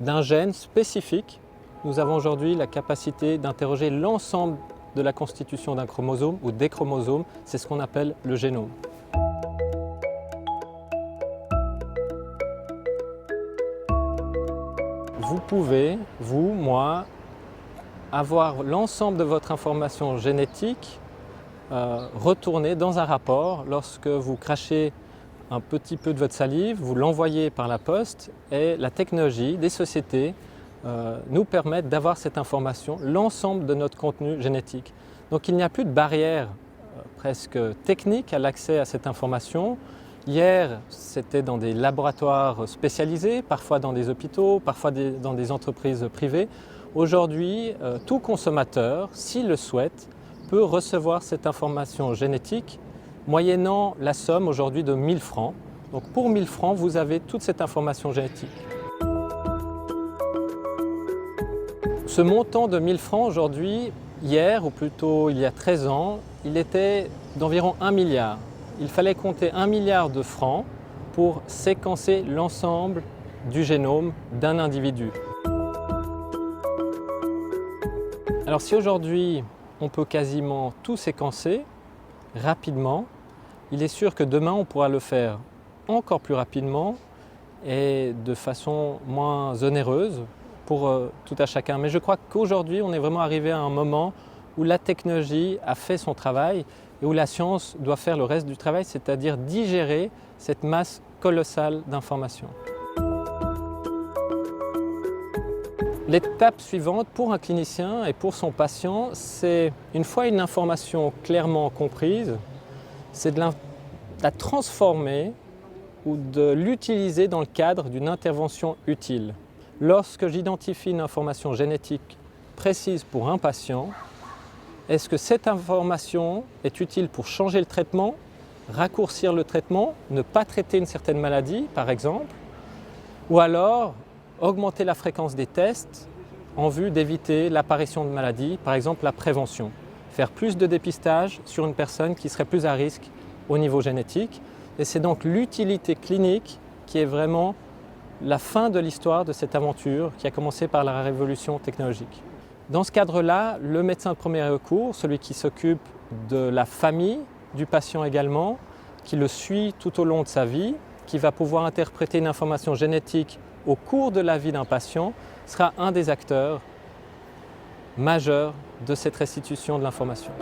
d'un gène spécifique. Nous avons aujourd'hui la capacité d'interroger l'ensemble de la constitution d'un chromosome ou des chromosomes. C'est ce qu'on appelle le génome. Vous pouvez, vous, moi, avoir l'ensemble de votre information génétique retournée dans un rapport lorsque vous crachez un petit peu de votre salive, vous l'envoyez par la poste et la technologie des sociétés nous permettent d'avoir cette information, l'ensemble de notre contenu génétique. Donc il n'y a plus de barrière presque technique à l'accès à cette information. Hier, c'était dans des laboratoires spécialisés, parfois dans des hôpitaux, parfois dans des entreprises privées. Aujourd'hui, tout consommateur, s'il le souhaite, peut recevoir cette information génétique moyennant la somme aujourd'hui de 1000 francs. Donc pour 1000 francs, vous avez toute cette information génétique. Ce montant de 1000 francs aujourd'hui, hier, ou plutôt il y a 13 ans, il était d'environ 1 milliard. Il fallait compter 1 milliard de francs pour séquencer l'ensemble du génome d'un individu. Alors si aujourd'hui on peut quasiment tout séquencer rapidement, il est sûr que demain on pourra le faire encore plus rapidement et de façon moins onéreuse pour tout à chacun. Mais je crois qu'aujourd'hui on est vraiment arrivé à un moment où la technologie a fait son travail et où la science doit faire le reste du travail, c'est-à-dire digérer cette masse colossale d'informations. L'étape suivante pour un clinicien et pour son patient, c'est une fois une information clairement comprise, c'est de la transformer ou de l'utiliser dans le cadre d'une intervention utile. Lorsque j'identifie une information génétique précise pour un patient, est-ce que cette information est utile pour changer le traitement, raccourcir le traitement, ne pas traiter une certaine maladie par exemple, ou alors augmenter la fréquence des tests en vue d'éviter l'apparition de maladies, par exemple la prévention. Faire plus de dépistage sur une personne qui serait plus à risque au niveau génétique. Et c'est donc l'utilité clinique qui est vraiment la fin de l'histoire de cette aventure qui a commencé par la révolution technologique. Dans ce cadre-là, le médecin de premier recours, celui qui s'occupe de la famille du patient également, qui le suit tout au long de sa vie, qui va pouvoir interpréter une information génétique au cours de la vie d'un patient, sera un des acteurs majeurs de cette restitution de l'information.